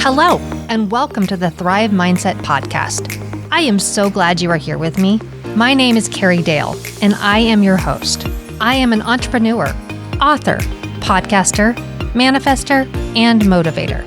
Hello, and welcome to the Thrive Mindset Podcast. I am so glad you are here with me. My name is Carrie Dahle, and I am your host. I am an entrepreneur, author, podcaster, manifester, and motivator.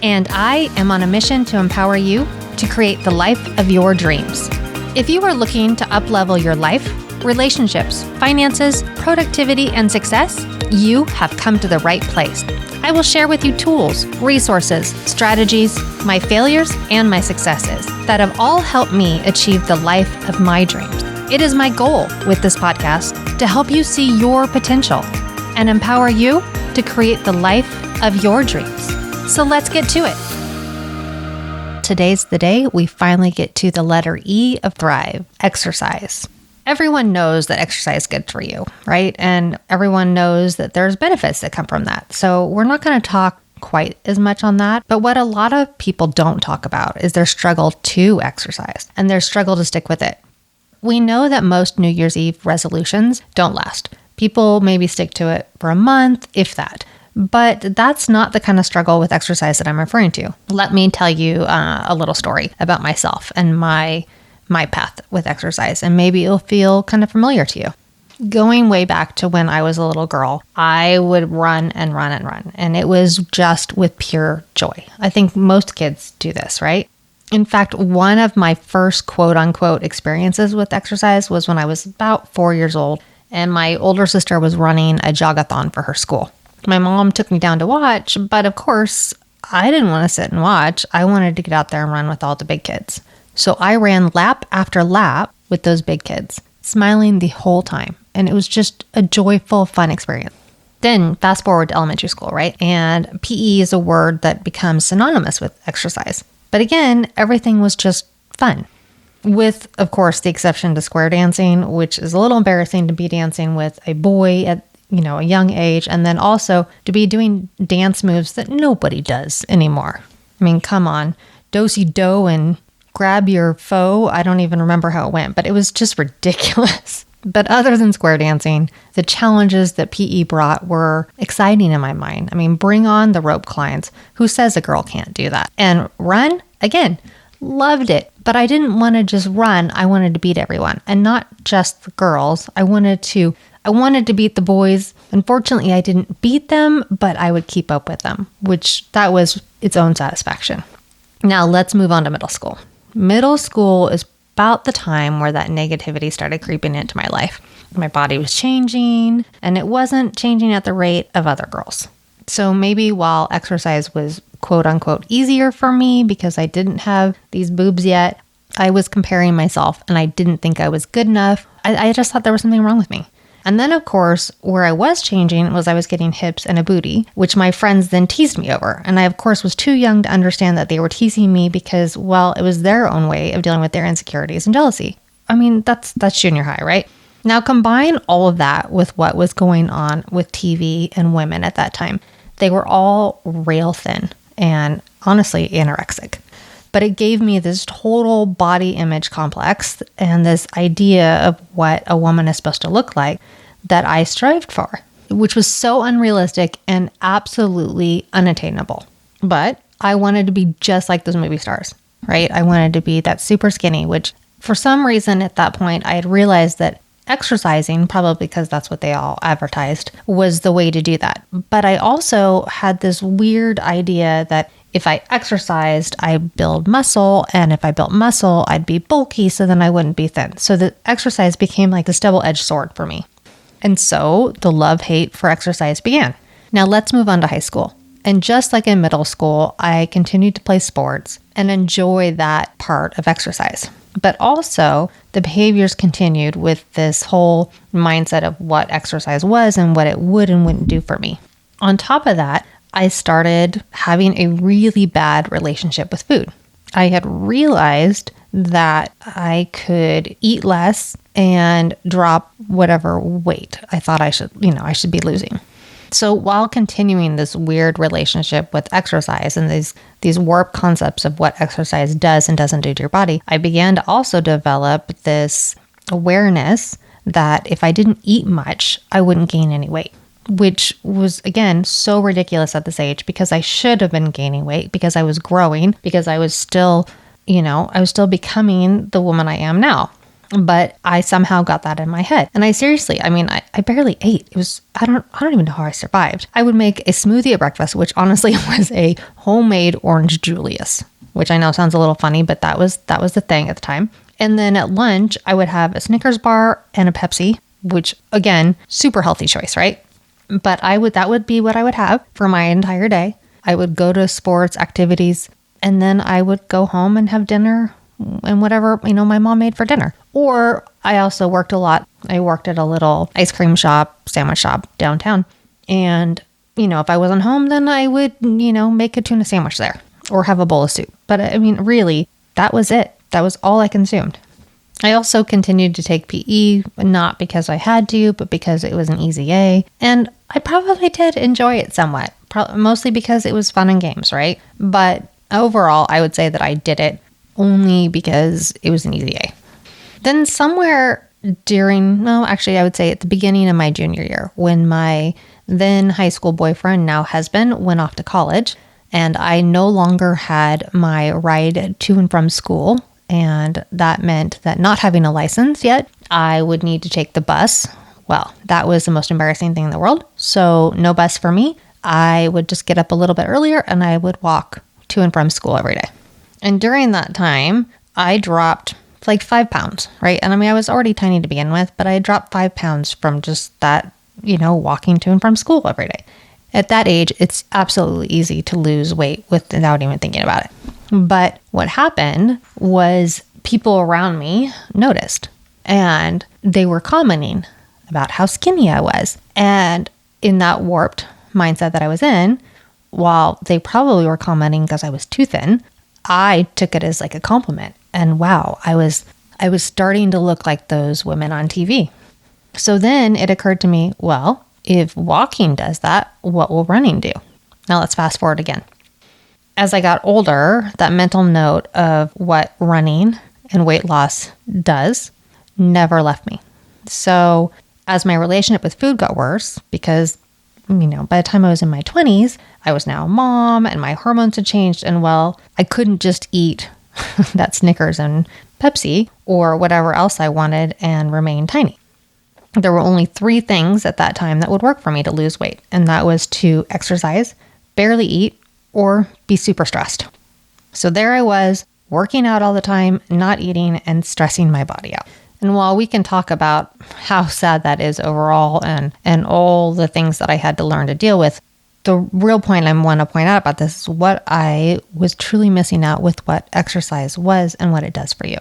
And I am on a mission to empower you to create the life of your dreams. If you are looking to up-level your life, relationships, finances, productivity, and success, you have come to the right place. I will share with you tools, resources, strategies, my failures, and my successes that have all helped me achieve the life of my dreams. It is my goal with this podcast to help you see your potential and empower you to create the life of your dreams. So let's get to it. Today's the day we finally get to the letter E of Thrive, exercise. Everyone knows that exercise is good for you, right? And everyone knows that there's benefits that come from that. So we're not going to talk quite as much on that. But what a lot of people don't talk about is their struggle to exercise and their struggle to stick with it. We know that most New Year's Eve resolutions don't last. People maybe stick to it for a month, if that. But that's not the kind of struggle with exercise that I'm referring to. Let me tell you a little story about myself and my path with exercise, and maybe it'll feel kind of familiar to you. Going way back to when I was a little girl, I would run and run and run, and it was just with pure joy. I think most kids do this, right? In fact, one of my first quote-unquote experiences with exercise was when I was about 4 years old, and my older sister was running a jogathon for her school. My mom took me down to watch, but of course, I didn't want to sit and watch. I wanted to get out there and run with all the big kids. So I ran lap after lap with those big kids, smiling the whole time. And it was just a joyful, fun experience. Then fast forward to elementary school, right? And PE is a word that becomes synonymous with exercise. But again, everything was just fun. With, of course, the exception to square dancing, which is a little embarrassing to be dancing with a boy at a young age, and then also to be doing dance moves that nobody does anymore. I mean, come on, do-si-do and grab your foe. I don't even remember how it went, but it was just ridiculous. But other than square dancing, the challenges that PE brought were exciting in my mind. I mean, bring on the rope climbs. Who says a girl can't do that? And run, again, loved it. But I didn't want to just run. I wanted to beat everyone, and not just the girls. I wanted to beat the boys. Unfortunately, I didn't beat them, but I would keep up with them, which that was its own satisfaction. Now let's move on to middle school. Middle school is about the time where that negativity started creeping into my life. My body was changing, and it wasn't changing at the rate of other girls. So maybe while exercise was quote unquote easier for me because I didn't have these boobs yet, I was comparing myself and I didn't think I was good enough. I just thought there was something wrong with me. And then, of course, where I was changing was I was getting hips and a booty, which my friends then teased me over. And I, of course, was too young to understand that they were teasing me because, well, it was their own way of dealing with their insecurities and jealousy. I mean, that's junior high, right? Now, combine all of that with what was going on with TV and women at that time. They were all rail thin and honestly anorexic. But it gave me this total body image complex and this idea of what a woman is supposed to look like that I strived for, which was so unrealistic and absolutely unattainable. But I wanted to be just like those movie stars, right? I wanted to be that super skinny, which for some reason at that point, I had realized that exercising, probably because that's what they all advertised, was the way to do that. But I also had this weird idea that if I exercised, I'd build muscle, and if I built muscle, I'd be bulky, so then I wouldn't be thin. So the exercise became like this double-edged sword for me. And so the love-hate for exercise began. Now let's move on to high school. And just like in middle school, I continued to play sports and enjoy that part of exercise. But also, the behaviors continued with this whole mindset of what exercise was and what it would and wouldn't do for me. On top of that, I started having a really bad relationship with food. I had realized that I could eat less and drop whatever weight I thought I should be losing. So while continuing this weird relationship with exercise and these warped concepts of what exercise does and doesn't do to your body, I began to also develop this awareness that if I didn't eat much, I wouldn't gain any weight. which was, again, so ridiculous at this age because I should have been gaining weight because I was growing, because I was still, I was still becoming the woman I am now. But I somehow got that in my head. And I seriously, I barely ate. I don't even know how I survived. I would make a smoothie at breakfast, which honestly was a homemade orange Julius, which I know sounds a little funny, but that was the thing at the time. And then at lunch, I would have a Snickers bar and a Pepsi, which again, super healthy choice, right? But that would be what I would have for my entire day. I would go to sports activities, and then I would go home and have dinner and whatever, my mom made for dinner. Or I also worked a lot. I worked at a little ice cream shop, sandwich shop downtown. And, if I wasn't home, then I would, make a tuna sandwich there or have a bowl of soup. But really, that was it. That was all I consumed. I also continued to take PE, not because I had to, but because it was an easy A. And I probably did enjoy it somewhat, mostly because it was fun and games, right? But overall, I would say that I did it only because it was an easy A. Then somewhere I would say at the beginning of my junior year, when my then high school boyfriend, now husband, went off to college, and I no longer had my ride to and from school. And that meant that not having a license yet, I would need to take the bus. Well, that was the most embarrassing thing in the world. So no bus for me. I would just get up a little bit earlier and I would walk to and from school every day. And during that time, I dropped like 5 pounds, right? And I was already tiny to begin with, but I dropped 5 pounds from just that, walking to and from school every day. At that age, it's absolutely easy to lose weight without even thinking about it. But what happened was people around me noticed, and they were commenting about how skinny I was. And in that warped mindset that I was in, while they probably were commenting because I was too thin, I took it as like a compliment. And wow, I was starting to look like those women on TV. So then it occurred to me, well, if walking does that, what will running do? Now let's fast forward again. As I got older, that mental note of what running and weight loss does never left me. So as my relationship with food got worse, because, by the time I was in my 20s, I was now a mom and my hormones had changed. And well, I couldn't just eat that Snickers and Pepsi or whatever else I wanted and remain tiny. There were only 3 things at that time that would work for me to lose weight. And that was to exercise, barely eat, or be super stressed. So there I was, working out all the time, not eating, and stressing my body out. And while we can talk about how sad that is overall and all the things that I had to learn to deal with, the real point I want to point out about this is what I was truly missing out with what exercise was and what it does for you.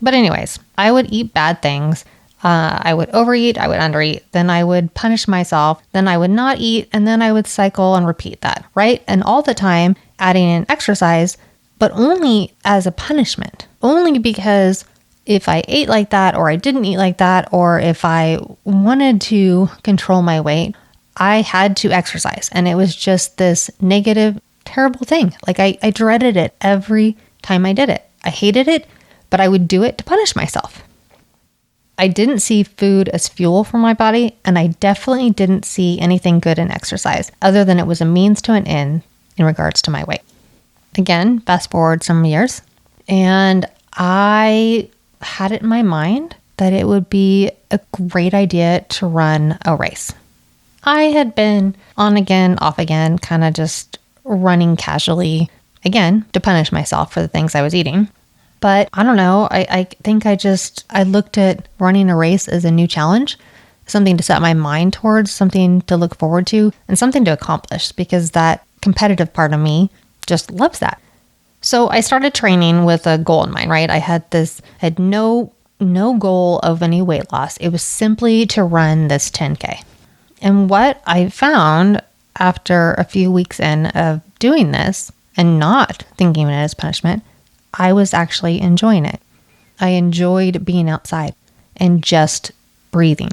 But anyways, I would eat bad things. I would overeat, I would undereat, then I would punish myself, then I would not eat, and then I would cycle and repeat that, right? And all the time adding in exercise, but only as a punishment, only because if I ate like that, or I didn't eat like that, or if I wanted to control my weight, I had to exercise. And it was just this negative, terrible thing. Like I dreaded it every time I did it. I hated it, but I would do it to punish myself. I didn't see food as fuel for my body, and I definitely didn't see anything good in exercise, other than it was a means to an end in regards to my weight. Again, fast forward some years, and I had it in my mind that it would be a great idea to run a race. I had been on again, off again, kind of just running casually, again, to punish myself for the things I was eating. But I don't know, I think I looked at running a race as a new challenge, something to set my mind towards, something to look forward to, and something to accomplish, because that competitive part of me just loves that. So I started training with a goal in mind, right? I had no goal of any weight loss. It was simply to run this 10K. And what I found after a few weeks in of doing this and not thinking of it as punishment, I was actually enjoying it. I enjoyed being outside and just breathing.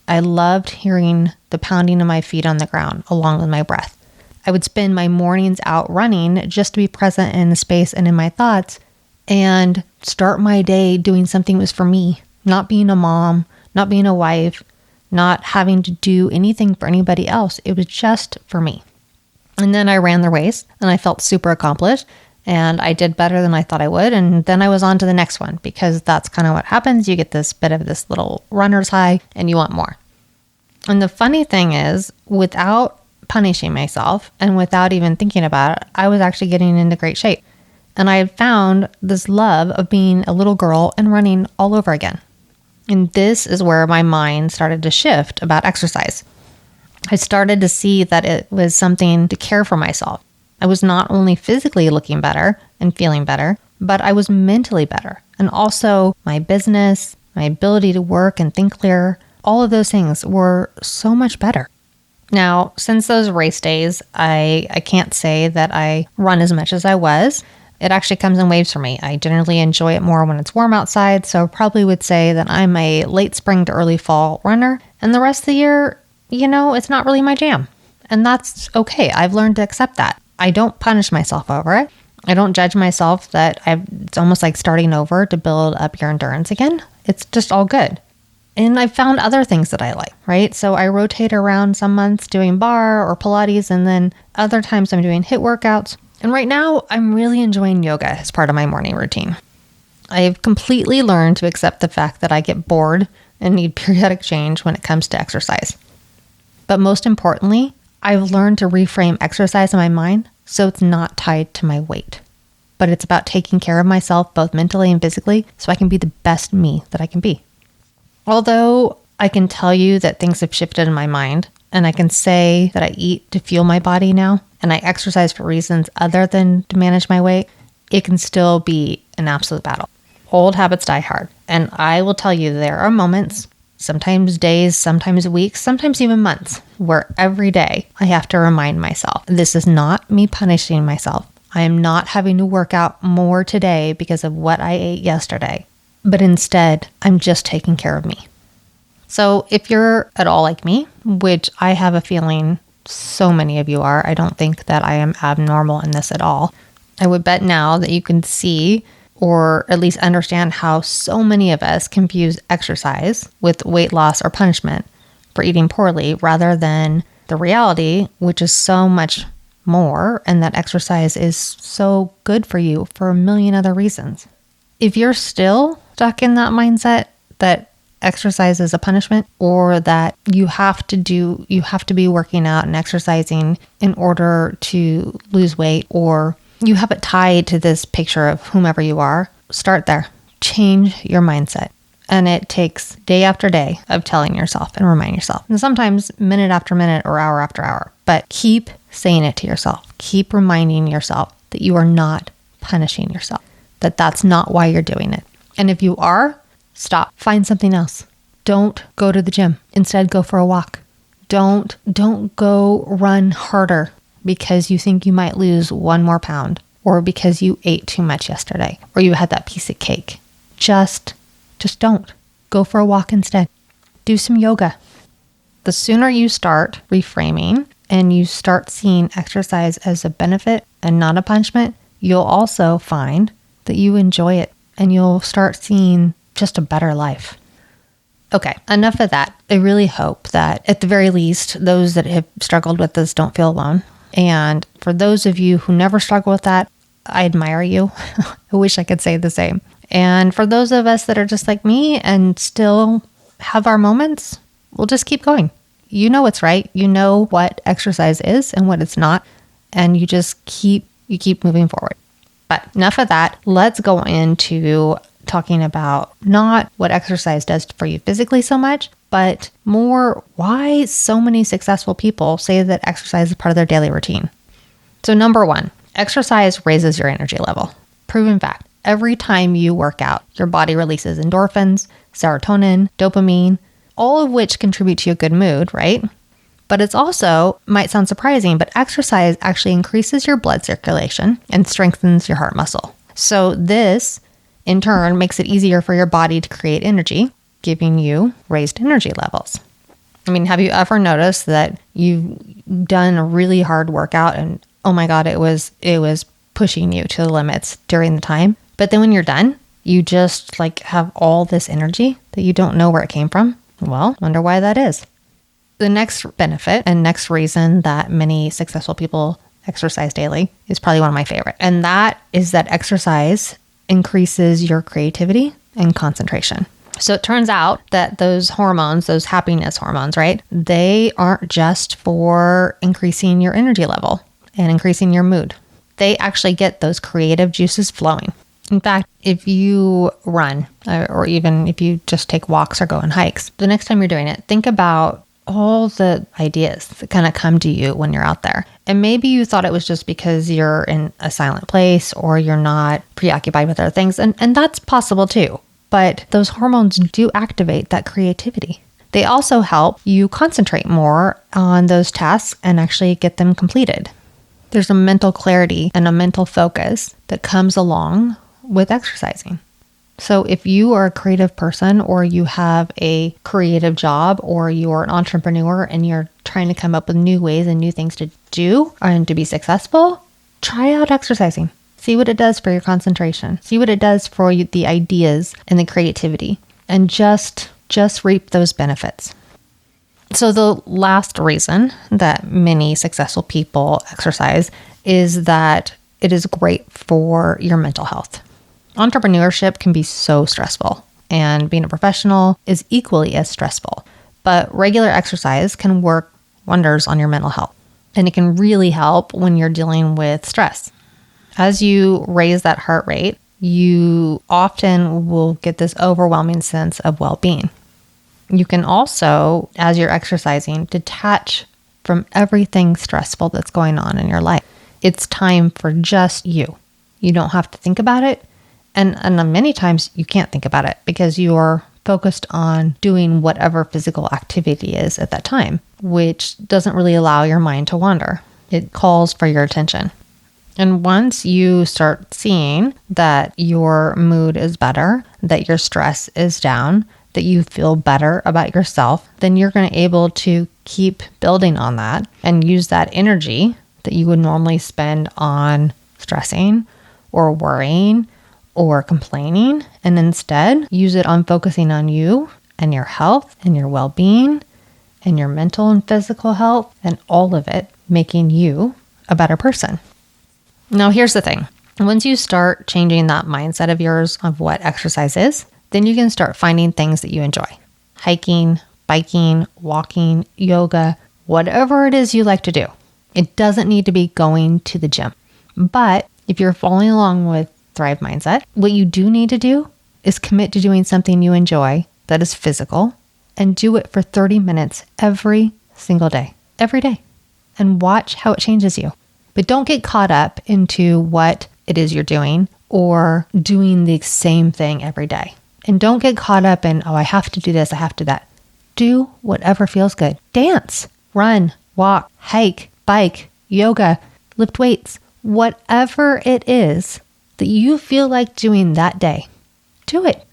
I loved hearing the pounding of my feet on the ground along with my breath. I would spend my mornings out running just to be present in the space and in my thoughts and start my day doing something that was for me, not being a mom, not being a wife, not having to do anything for anybody else. It was just for me. And then I ran the race and I felt super accomplished and I did better than I thought I would. And then I was on to the next one because that's kind of what happens. You get this bit of this little runner's high and you want more. And the funny thing is, without punishing myself and without even thinking about it, I was actually getting into great shape. And I had found this love of being a little girl and running all over again. And this is where my mind started to shift about exercise. I started to see that it was something to care for myself. I was not only physically looking better and feeling better, but I was mentally better. And also my business, my ability to work and think clear, all of those things were so much better. Now, since those race days, I can't say that I run as much as I was. It actually comes in waves for me. I generally enjoy it more when it's warm outside, so probably would say that I'm a late spring to early fall runner. And the rest of the year, it's not really my jam. And that's okay. I've learned to accept that. I don't punish myself over it. I don't judge myself that it's almost like starting over to build up your endurance again. It's just all good. And I've found other things that I like, right? So I rotate around some months doing bar or Pilates, and then other times I'm doing HIIT workouts. And right now I'm really enjoying yoga as part of my morning routine. I've completely learned to accept the fact that I get bored and need periodic change when it comes to exercise. But most importantly, I've learned to reframe exercise in my mind so it's not tied to my weight. But it's about taking care of myself both mentally and physically so I can be the best me that I can be. Although I can tell you that things have shifted in my mind, and I can say that I eat to fuel my body now, and I exercise for reasons other than to manage my weight, it can still be an absolute battle. Old habits die hard. And I will tell you there are moments, sometimes days, sometimes weeks, sometimes even months, where every day I have to remind myself, this is not me punishing myself. I am not having to work out more today because of what I ate yesterday. But instead, I'm just taking care of me. So if you're at all like me, which I have a feeling so many of you are, I don't think that I am abnormal in this at all. I would bet now that you can see or at least understand how so many of us confuse exercise with weight loss or punishment for eating poorly rather than the reality, which is so much more, and that exercise is so good for you for a million other reasons. If you're still stuck in that mindset that exercise is a punishment, or that you have to be working out and exercising in order to lose weight, or you have it tied to this picture of whomever you are, start there. Change your mindset. And it takes day after day of telling yourself and reminding yourself. And sometimes minute after minute or hour after hour. But keep saying it to yourself. Keep reminding yourself that you are not punishing yourself. That that's not why you're doing it. And if you are, stop. Find something else. Don't go to the gym. Instead, go for a walk. Don't go run harder because you think you might lose 1 more pound, or because you ate too much yesterday, or you had that piece of cake. Just don't. Go for a walk instead. Do some yoga. The sooner you start reframing and you start seeing exercise as a benefit and not a punishment, you'll also find that you enjoy it and you'll start seeing just a better life. Okay, enough of that. I really hope that at the very least, those that have struggled with this don't feel alone. And for those of you who never struggle with that, I admire you. I wish I could say the same. And for those of us that are just like me and still have our moments, we'll just keep going. You know what's right. You know what exercise is and what it's not. And you just keep moving forward. But enough of that. Let's go into talking about not what exercise does for you physically so much, but more why so many successful people say that exercise is part of their daily routine. So number 1, exercise raises your energy level. Proven fact. Every time you work out, your body releases endorphins, serotonin, dopamine, all of which contribute to a good mood, right? But it's also, might sound surprising, but exercise actually increases your blood circulation and strengthens your heart muscle. So this, in turn, makes it easier for your body to create energy, giving you raised energy levels. I mean, have you ever noticed that you've done a really hard workout and, oh my God, it was pushing you to the limits during the time? But then when you're done, you just have all this energy that you don't know where it came from. Well, wonder why that is. The next benefit and next reason that many successful people exercise daily is probably one of my favorite. And that is that exercise increases your creativity and concentration. So it turns out that those hormones, those happiness hormones, right? They aren't just for increasing your energy level and increasing your mood. They actually get those creative juices flowing. In fact, if you run, or even if you just take walks or go on hikes, the next time you're doing it, think about all the ideas that kind of come to you when you're out there. And maybe you thought it was just because you're in a silent place or you're not preoccupied with other things. And that's possible too. But those hormones do activate that creativity. They also help you concentrate more on those tasks and actually get them completed. There's a mental clarity and a mental focus that comes along with exercising. So if you are a creative person or you have a creative job or you're an entrepreneur and you're trying to come up with new ways and new things to do and to be successful, try out exercising. See what it does for your concentration. See what it does for you, the ideas and the creativity, and just reap those benefits. So the last reason that many successful people exercise is that it is great for your mental health. Entrepreneurship can be so stressful, and being a professional is equally as stressful. But regular exercise can work wonders on your mental health, and it can really help when you're dealing with stress. As you raise that heart rate, you often will get this overwhelming sense of well-being. You can also, as you're exercising, detach from everything stressful that's going on in your life. It's time for just you. You don't have to think about it. And many times you can't think about it because you're focused on doing whatever physical activity is at that time, which doesn't really allow your mind to wander. It calls for your attention. And once you start seeing that your mood is better, that your stress is down, that you feel better about yourself, then you're going to be able to keep building on that and use that energy that you would normally spend on stressing or worrying or complaining, and instead use it on focusing on you and your health and your well-being and your mental and physical health, and all of it making you a better person. Now, here's the thing. Once you start changing that mindset of yours of what exercise is, then you can start finding things that you enjoy. Hiking, biking, walking, yoga, whatever it is you like to do. It doesn't need to be going to the gym. But if you're following along with Thrive Mindset, what you do need to do is commit to doing something you enjoy that is physical, and do it for 30 minutes every single day, every day, and watch how it changes you. But don't get caught up into what it is you're doing or doing the same thing every day. And don't get caught up in, I have to do this, I have to do that. Do whatever feels good. Dance, run, walk, hike, bike, yoga, lift weights, whatever it is that you feel like doing that day, do it.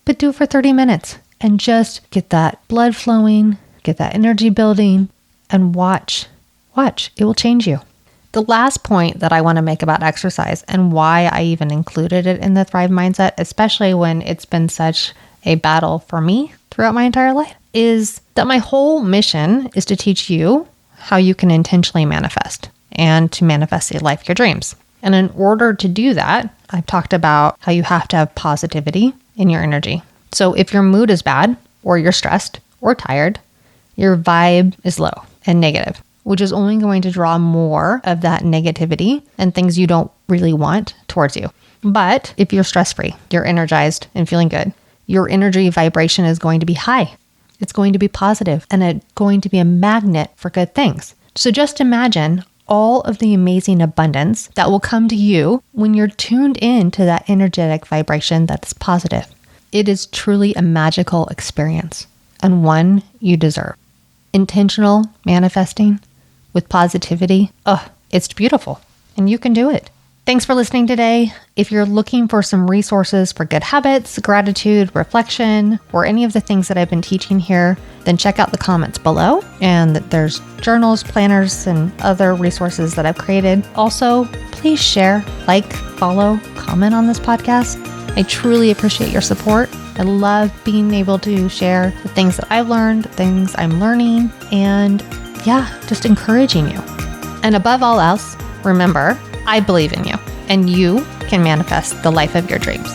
But do it for 30 minutes and just get that blood flowing, get that energy building, and watch. It will change you. The last point that I want to make about exercise and why I even included it in the Thrive Mindset, especially when it's been such a battle for me throughout my entire life, is that my whole mission is to teach you how you can intentionally manifest and to manifest a life of your dreams. And in order to do that, I've talked about how you have to have positivity in your energy. So if your mood is bad, or you're stressed or tired, your vibe is low and negative, which is only going to draw more of that negativity and things you don't really want towards you. But if you're stress-free, you're energized and feeling good, your energy vibration is going to be high. It's going to be positive, and it's going to be a magnet for good things. So just imagine all of the amazing abundance that will come to you when you're tuned in to that energetic vibration that's positive. It is truly a magical experience, and one you deserve. Intentional manifesting with positivity, it's beautiful, and you can do it. Thanks for listening today. If you're looking for some resources for good habits, gratitude, reflection, or any of the things that I've been teaching here, then check out the comments below. And there's journals, planners, and other resources that I've created. Also, please share, like, follow, comment on this podcast. I truly appreciate your support. I love being able to share the things that I've learned, the things I'm learning, and just encouraging you. And above all else, remember, I believe in you, and you can manifest the life of your dreams.